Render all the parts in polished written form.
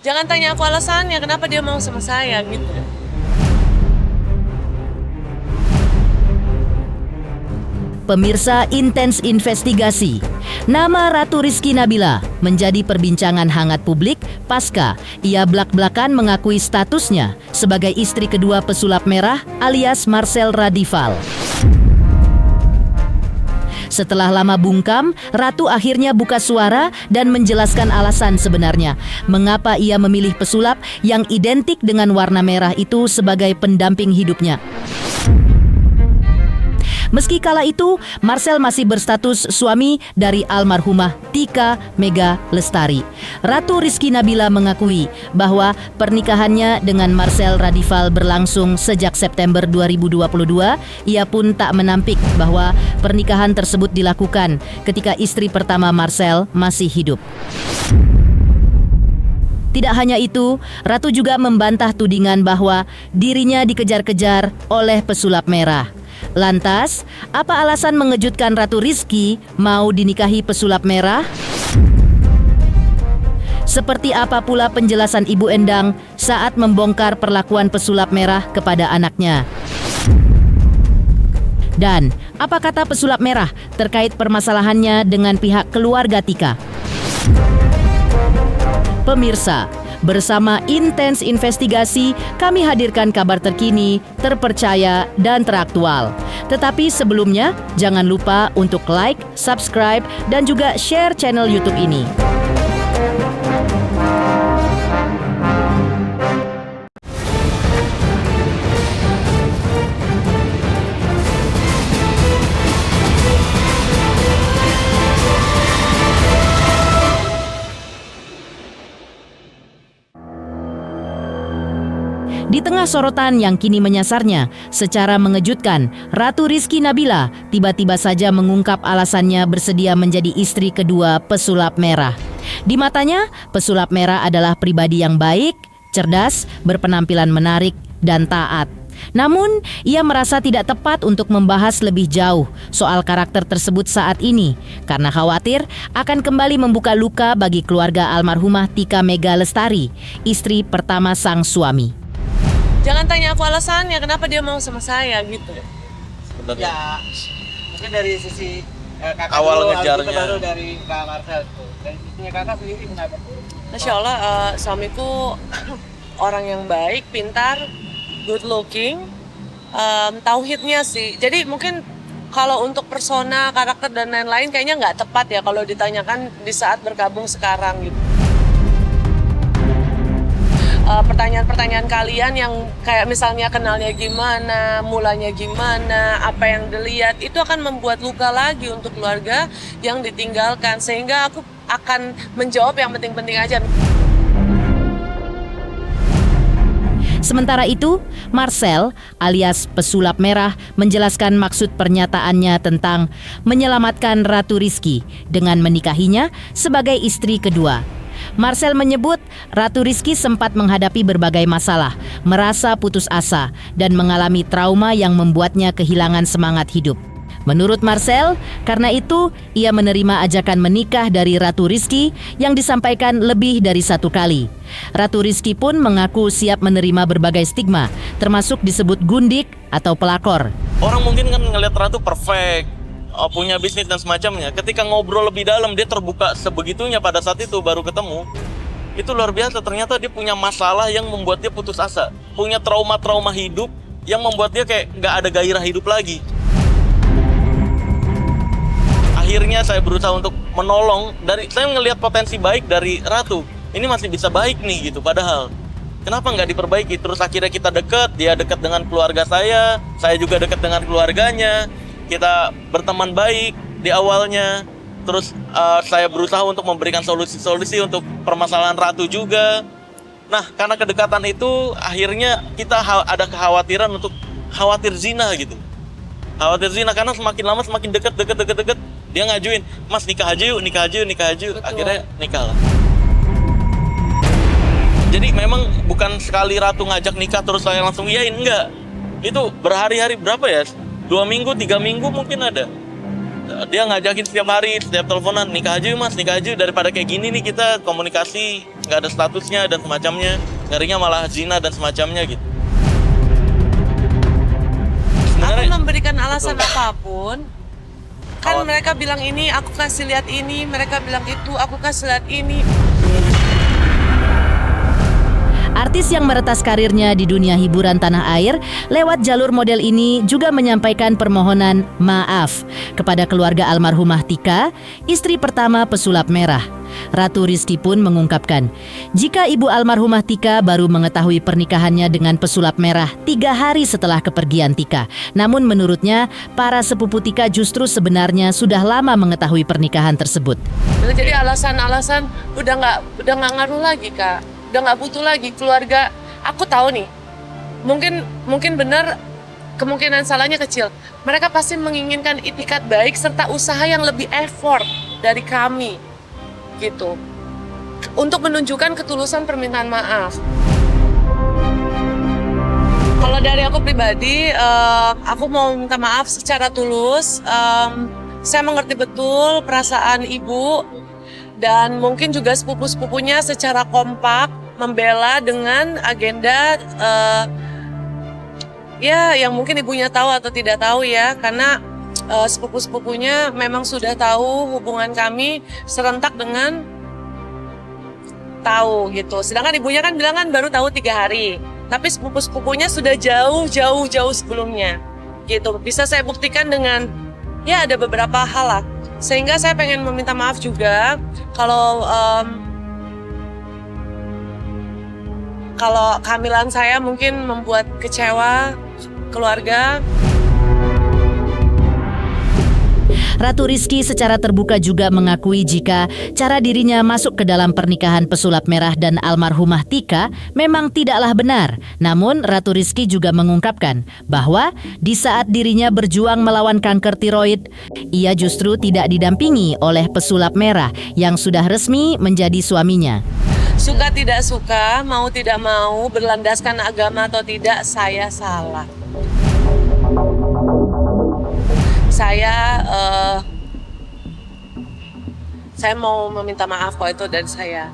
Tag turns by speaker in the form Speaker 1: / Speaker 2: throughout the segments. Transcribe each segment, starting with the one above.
Speaker 1: Jangan tanya aku alasannya kenapa dia mau sama saya gitu.
Speaker 2: Pemirsa Intens Investigasi, nama Ratu Rizky Nabila menjadi perbincangan hangat publik pasca ia blak-blakan mengakui statusnya sebagai istri kedua pesulap merah alias Marcel Radival. Setelah lama bungkam, Ratu akhirnya buka suara dan menjelaskan alasan sebenarnya mengapa ia memilih pesulap yang identik dengan warna merah itu sebagai pendamping hidupnya. Meski kala itu, Marcel masih berstatus suami dari almarhumah Tika Mega Lestari. Ratu Rizky Nabila mengakui bahwa pernikahannya dengan Marcel Radival berlangsung sejak September 2022. Ia pun tak menampik bahwa pernikahan tersebut dilakukan ketika istri pertama Marcel masih hidup. Tidak hanya itu, Ratu juga membantah tudingan bahwa dirinya dikejar-kejar oleh pesulap merah. Lantas, apa alasan mengejutkan Ratu Rizky mau dinikahi pesulap merah? Seperti apa pula penjelasan Ibu Endang saat membongkar perlakuan pesulap merah kepada anaknya? Dan apa kata pesulap merah terkait permasalahannya dengan pihak keluarga Tika? Pemirsa, bersama Intens Investigasi, kami hadirkan kabar terkini, terpercaya, dan teraktual. Tetapi sebelumnya, jangan lupa untuk like, subscribe, dan juga share channel YouTube ini. Di tengah sorotan yang kini menyasarnya, secara mengejutkan, Ratu Rizky Nabila tiba-tiba saja mengungkap alasannya bersedia menjadi istri kedua pesulap merah. Di matanya, pesulap merah adalah pribadi yang baik, cerdas, berpenampilan menarik, dan taat. Namun, ia merasa tidak tepat untuk membahas lebih jauh soal karakter tersebut saat ini, karena khawatir akan kembali membuka luka bagi keluarga almarhumah Tika Mega Lestari, istri pertama sang suami.
Speaker 1: Jangan tanya aku alasannya kenapa dia mau sama saya gitu.
Speaker 3: Ya, mungkin dari sisi kakak
Speaker 4: awal
Speaker 3: dulu,
Speaker 4: ngejarnya.
Speaker 3: habis itu baru dari Kak Marcel tuh. Dari sisinya kakak sendiri kenapa?
Speaker 1: Masya Allah, suamiku orang yang baik, pintar, good looking, tauhidnya sih. Jadi mungkin kalau untuk persona, karakter dan lain-lain kayaknya nggak tepat ya kalau ditanyakan di saat bergabung sekarang gitu. Pertanyaan-pertanyaan kalian yang kayak misalnya kenalnya gimana, mulanya gimana, apa yang dilihat, itu akan membuat luka lagi untuk keluarga yang ditinggalkan. Sehingga aku akan menjawab yang penting-penting aja.
Speaker 2: Sementara itu, Marcel alias pesulap merah menjelaskan maksud pernyataannya tentang menyelamatkan Ratu Rizky dengan menikahinya sebagai istri kedua. Marcel menyebut Ratu Rizky sempat menghadapi berbagai masalah, merasa putus asa, dan mengalami trauma yang membuatnya kehilangan semangat hidup. Menurut Marcel, karena itu ia menerima ajakan menikah dari Ratu Rizky yang disampaikan lebih dari satu kali. Ratu Rizky pun mengaku siap menerima berbagai stigma, termasuk disebut gundik atau pelakor.
Speaker 4: Orang mungkin kan ngelihat Ratu perfect, punya bisnis dan semacamnya. Ketika ngobrol lebih dalam, dia terbuka sebegitunya pada saat itu baru ketemu. Itu luar biasa, ternyata dia punya masalah yang membuat dia putus asa. Punya trauma-trauma hidup yang membuat dia kayak nggak ada gairah hidup lagi. Akhirnya saya berusaha untuk menolong, saya ngelihat potensi baik dari Ratu. Ini masih bisa baik nih gitu, padahal kenapa nggak diperbaiki? Terus akhirnya kita dekat, dia dekat dengan keluarga saya juga dekat dengan keluarganya. Kita berteman baik di awalnya. Terus saya berusaha untuk memberikan solusi-solusi untuk permasalahan Ratu juga. Nah, karena kedekatan itu akhirnya kita ada kekhawatiran untuk khawatir zina gitu. Khawatir zina karena semakin lama semakin dekat. Dia ngajuin, "Mas nikah aja yuk."
Speaker 1: Betul.
Speaker 4: Akhirnya nikah lah. Jadi memang bukan sekali Ratu ngajak nikah terus saya langsung iyain, enggak. Itu berhari-hari, berapa ya? 2 minggu, 3 minggu mungkin ada. dia ngajakin setiap hari, setiap teleponan, nikah aja yuk mas, nikah aja yuk. Daripada kayak gini nih kita komunikasi nggak ada statusnya dan semacamnya, ngerinya malah zina dan semacamnya gitu.
Speaker 1: Aku memberikan alasan apapun, kan mereka bilang ini, aku kasih lihat ini, mereka bilang itu, aku kasih lihat ini.
Speaker 2: Artis yang meretas karirnya di dunia hiburan tanah air lewat jalur model ini juga menyampaikan permohonan maaf kepada keluarga almarhumah Tika, istri pertama pesulap merah. Ratu Rizky pun mengungkapkan, jika ibu almarhumah Tika baru mengetahui pernikahannya dengan pesulap merah 3 hari setelah kepergian Tika. Namun menurutnya, para sepupu Tika justru sebenarnya sudah lama mengetahui pernikahan tersebut.
Speaker 1: Jadi alasan-alasan udah nggak ngaruh lagi Kak, udah nggak butuh lagi keluarga. Aku tahu nih, mungkin benar, kemungkinan salahnya kecil. Mereka pasti menginginkan itikat baik serta usaha yang lebih effort dari kami. Gitu, untuk menunjukkan ketulusan permintaan maaf. Kalau dari aku pribadi, aku mau minta maaf secara tulus. Saya mengerti betul perasaan ibu dan mungkin juga sepupu-sepupunya secara kompak membela dengan agenda ya yang mungkin ibunya tahu atau tidak tahu ya, karena sepupu-sepupunya memang sudah tahu hubungan kami serentak dengan tahu gitu. Sedangkan ibunya kan bilang kan baru tahu 3 hari. Tapi sepupu-sepupunya sudah jauh sebelumnya gitu. Bisa saya buktikan dengan ya ada beberapa hal lah. Sehingga saya pengen meminta maaf juga kalau kehamilan saya mungkin membuat kecewa keluarga.
Speaker 2: Ratu Rizky secara terbuka juga mengakui jika cara dirinya masuk ke dalam pernikahan pesulap merah dan almarhumah Tika memang tidaklah benar. Namun Ratu Rizky juga mengungkapkan bahwa di saat dirinya berjuang melawan kanker tiroid, ia justru tidak didampingi oleh pesulap merah yang sudah resmi menjadi suaminya.
Speaker 1: Suka tidak suka, mau tidak mau, berlandaskan agama atau tidak, saya salah. Saya mau meminta maaf kalau itu dari saya,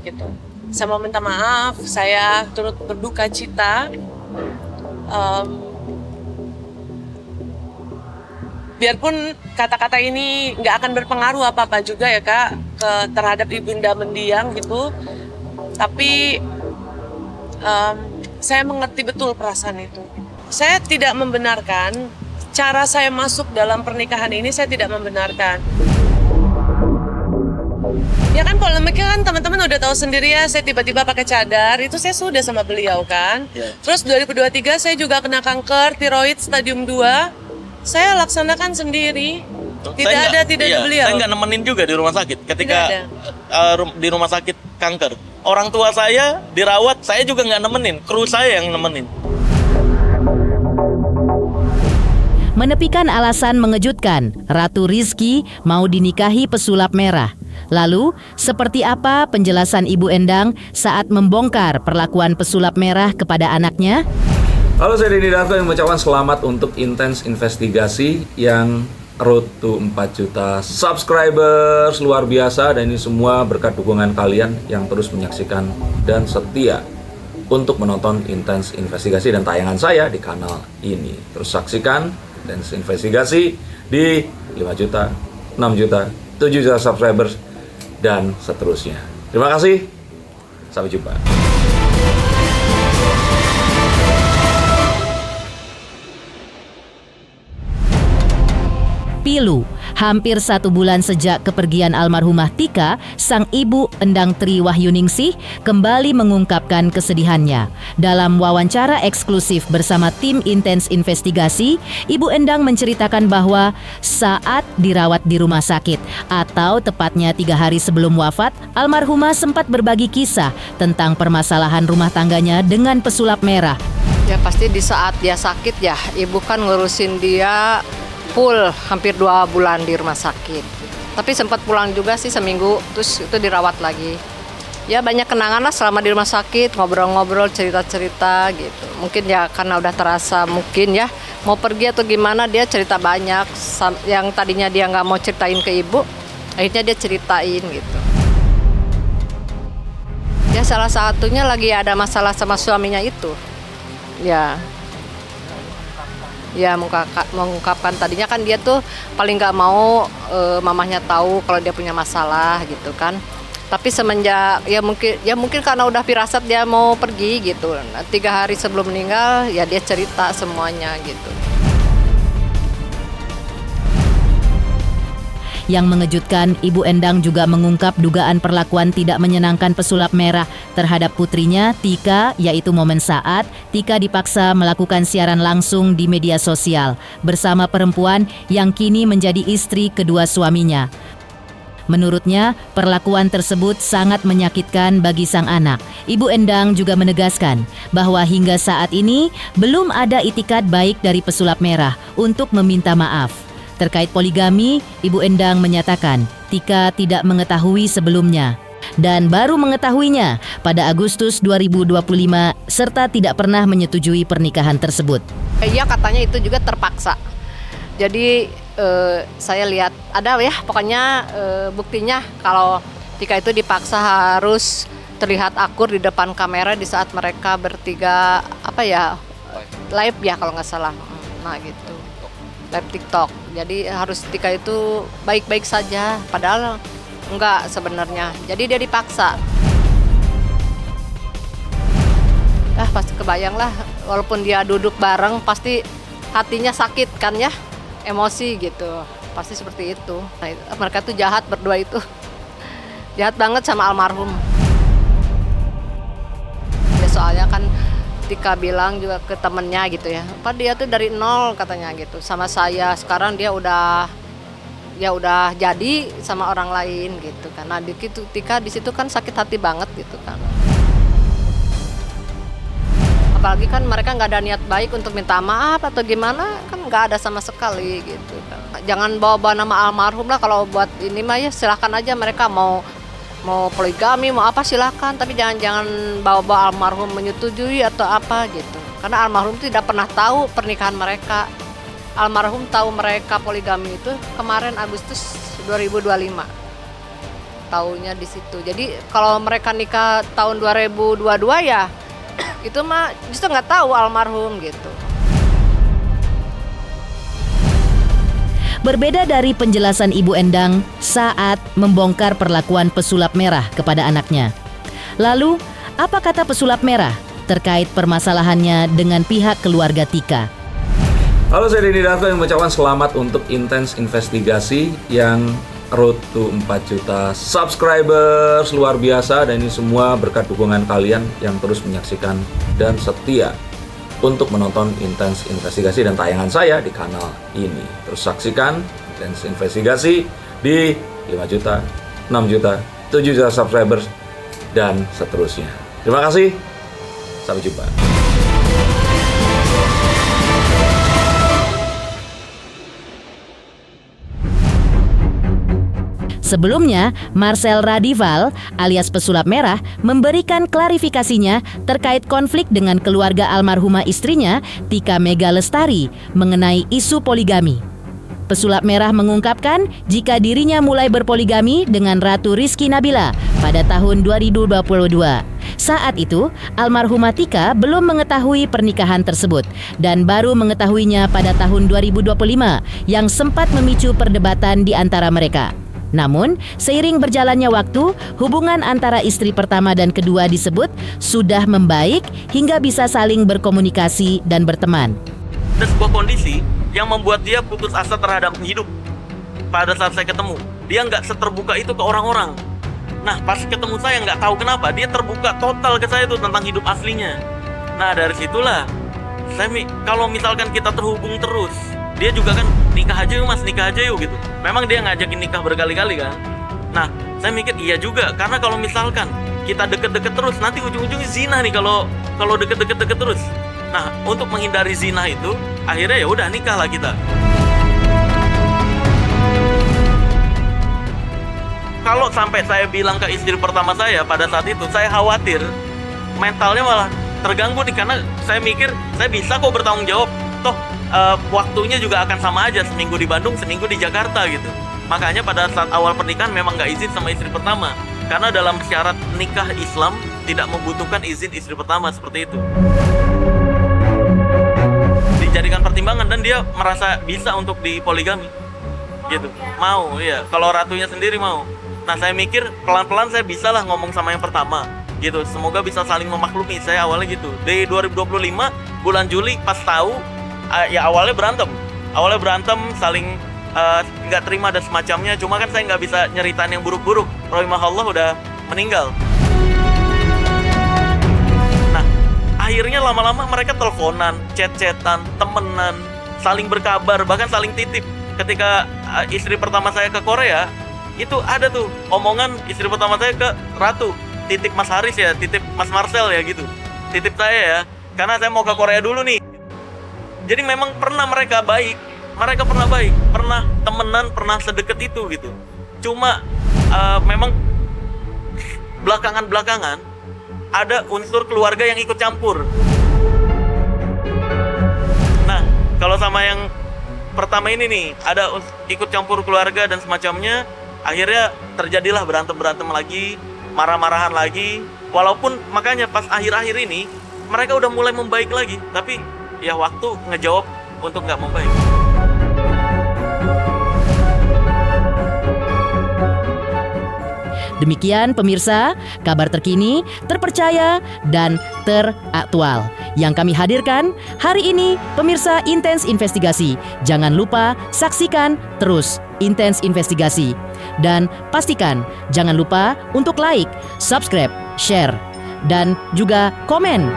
Speaker 1: gitu. Saya mau minta maaf, saya turut berduka cita. Biarpun kata-kata ini nggak akan berpengaruh apa-apa juga ya Kak terhadap ibunda mendiang gitu, tapi saya mengerti betul perasaan itu. Saya tidak membenarkan cara saya masuk dalam pernikahan ini, saya tidak membenarkan. Ya kan polemiknya kan teman-teman udah tahu sendiri ya, saya tiba-tiba pakai cadar, itu saya sudah sama beliau kan. Yeah. Terus 2023 saya juga kena kanker tiroid stadium 2, saya laksanakan sendiri. Tidak ada beliau.
Speaker 4: Saya nggak nemenin juga di rumah sakit ketika di rumah sakit kanker. Orang tua saya dirawat, saya juga nggak nemenin, kru saya yang nemenin.
Speaker 2: Menepikan alasan mengejutkan, Ratu Rizky mau dinikahi pesulap merah. Lalu, seperti apa penjelasan Ibu Endang saat membongkar perlakuan pesulap merah kepada anaknya?
Speaker 5: Halo, saya Denny Darto yang mengucapkan selamat untuk Intens Investigasi yang road to 4 juta subscribers, luar biasa. Dan ini semua berkat dukungan kalian yang terus menyaksikan dan setia untuk menonton Intens Investigasi dan tayangan saya di kanal ini. Terus saksikan Intens Investigasi di 5 juta, 6 juta, 7 juta subscribers dan seterusnya. Terima kasih, sampai jumpa.
Speaker 2: Pilu, hampir 1 bulan sejak kepergian almarhumah Tika, sang ibu Endang Tri Wahyuningsih kembali mengungkapkan kesedihannya. Dalam wawancara eksklusif bersama tim Intens Investigasi, Ibu Endang menceritakan bahwa saat dirawat di rumah sakit, atau tepatnya 3 hari sebelum wafat, almarhumah sempat berbagi kisah tentang permasalahan rumah tangganya dengan pesulap merah.
Speaker 6: Ya pasti di saat dia sakit ya, ibu kan ngurusin dia full hampir 2 bulan di rumah sakit. Tapi sempat pulang juga sih seminggu, terus itu dirawat lagi. Ya banyak kenangan lah selama di rumah sakit, ngobrol-ngobrol, cerita-cerita gitu. Mungkin ya karena udah terasa mungkin ya mau pergi atau gimana, dia cerita banyak. Yang tadinya dia nggak mau ceritain ke ibu, akhirnya dia ceritain gitu. Ya salah satunya lagi ada masalah sama suaminya itu. Ya mengungkapkan tadinya kan dia tuh paling nggak mau mamahnya tahu kalau dia punya masalah gitu kan. Tapi semenjak ya mungkin karena udah firasat dia mau pergi gitu. Nah, 3 hari sebelum meninggal ya dia cerita semuanya gitu.
Speaker 2: Yang mengejutkan, Ibu Endang juga mengungkap dugaan perlakuan tidak menyenangkan pesulap merah terhadap putrinya, Tika, yaitu momen saat Tika dipaksa melakukan siaran langsung di media sosial bersama perempuan yang kini menjadi istri kedua suaminya. Menurutnya, perlakuan tersebut sangat menyakitkan bagi sang anak. Ibu Endang juga menegaskan bahwa hingga saat ini belum ada itikat baik dari pesulap merah untuk meminta maaf. Terkait poligami, Ibu Endang menyatakan Tika tidak mengetahui sebelumnya dan baru mengetahuinya pada Agustus 2025 serta tidak pernah menyetujui pernikahan tersebut.
Speaker 6: Iya katanya itu juga terpaksa. Jadi saya lihat ada ya pokoknya buktinya kalau Tika itu dipaksa harus terlihat akur di depan kamera di saat mereka bertiga live ya kalau nggak salah. Nah gitu. Live TikTok. Jadi harus Tika itu baik-baik saja, padahal enggak sebenarnya. Jadi dia dipaksa. Pasti kebayang lah, walaupun dia duduk bareng, pasti hatinya sakit kan ya, emosi gitu. Pasti seperti itu. Nah, mereka tuh jahat berdua itu, jahat banget sama almarhum. Ya soalnya kan Tika bilang juga ke temennya gitu ya, apa dia tuh dari nol katanya gitu sama saya, sekarang dia udah jadi sama orang lain gitu kan. Nah Tika di situ kan sakit hati banget gitu kan, apalagi kan mereka nggak ada niat baik untuk minta maaf atau gimana, kan nggak ada sama sekali gitu kan. Jangan bawa-bawa nama almarhum lah, kalau buat ini mah ya silahkan aja, mereka mau poligami, mau apa silakan, tapi jangan bawa-bawa almarhum menyetujui atau apa gitu. Karena almarhum tidak pernah tahu pernikahan mereka. Almarhum tahu mereka poligami itu kemarin Agustus 2025. Taunya di situ. Jadi kalau mereka nikah tahun 2022 ya itu mah justru nggak tahu almarhum gitu.
Speaker 2: Berbeda dari penjelasan Ibu Endang saat membongkar perlakuan pesulap merah kepada anaknya. Lalu, apa kata pesulap merah terkait permasalahannya dengan pihak keluarga Tika?
Speaker 5: Halo, saya Denny Darko yang mengucapkan selamat untuk Intens Investigasi yang road to 4 juta subscribers, luar biasa. Dan ini semua berkat dukungan kalian yang terus menyaksikan dan setia untuk menonton Intens Investigasi dan tayangan saya di kanal ini. Terus saksikan Intens Investigasi di 5 juta, 6 juta, 7 juta subscribers, dan seterusnya. Terima kasih, sampai jumpa.
Speaker 2: Sebelumnya, Marcel Radival alias pesulap merah memberikan klarifikasinya terkait konflik dengan keluarga almarhumah istrinya Tika Mega Lestari mengenai isu poligami. Pesulap merah mengungkapkan jika dirinya mulai berpoligami dengan Ratu Rizky Nabila pada tahun 2022. Saat itu, almarhumah Tika belum mengetahui pernikahan tersebut dan baru mengetahuinya pada tahun 2025 yang sempat memicu perdebatan di antara mereka. Namun, seiring berjalannya waktu, hubungan antara istri pertama dan kedua disebut sudah membaik hingga bisa saling berkomunikasi dan berteman.
Speaker 4: Ada sebuah kondisi yang membuat dia putus asa terhadap hidup. Pada saat saya ketemu, dia nggak seterbuka itu ke orang-orang. Nah, pas ketemu saya nggak tahu kenapa, dia terbuka total ke saya tuh tentang hidup aslinya. Nah, dari situlah, kalau misalkan kita terhubung terus, dia juga kan nikah aja yuk mas, nikah aja yuk gitu. Memang dia ngajakin nikah berkali-kali kan. Nah, saya mikir iya juga, karena kalau misalkan kita deket-deket terus, nanti ujung-ujungnya zina nih kalau deket-deket terus. Nah, untuk menghindari zina itu, akhirnya ya udah nikah lah kita. kalau sampai saya bilang ke istri pertama saya pada saat itu, saya khawatir mentalnya malah terganggu nih, karena saya mikir saya bisa kok bertanggung jawab, toh waktunya juga akan sama aja, seminggu di Bandung, seminggu di Jakarta gitu. Makanya pada saat awal pernikahan memang nggak izin sama istri pertama, karena dalam syarat nikah Islam tidak membutuhkan izin istri pertama seperti itu. Dijadikan pertimbangan dan dia merasa bisa untuk dipoligami gitu, mau ya, kalau ratunya sendiri mau. Nah saya mikir pelan-pelan saya bisa lah ngomong sama yang pertama gitu, semoga bisa saling memaklumi. Saya awalnya gitu, di 2025 bulan Juli pas tahu, ya awalnya berantem saling nggak terima dan semacamnya, cuma kan saya nggak bisa nyeritain yang buruk-buruk, rahimahullah udah meninggal. Nah akhirnya lama-lama mereka teleponan, chat-chatan, temenan, saling berkabar, bahkan saling titip. Ketika istri pertama saya ke Korea, itu ada tuh omongan istri pertama saya ke Ratu, titip Mas Haris ya, titip Mas Marcel ya gitu, titip saya ya, karena saya mau ke Korea dulu nih. Jadi memang pernah mereka baik, pernah temenan, pernah sedekat itu gitu. Cuma memang belakangan ada unsur keluarga yang ikut campur. Nah kalau sama yang pertama ini nih, ada ikut campur keluarga dan semacamnya, akhirnya terjadilah berantem lagi, marah-marahan lagi. Walaupun makanya pas akhir-akhir ini mereka udah mulai membaik lagi, tapi ya waktu ngejawab untuk nggak membaik.
Speaker 2: Demikian pemirsa, kabar terkini, terpercaya, dan teraktual yang kami hadirkan hari ini. Pemirsa Intens Investigasi, jangan lupa saksikan terus Intens Investigasi. Dan pastikan jangan lupa untuk like, subscribe, share, dan juga komen.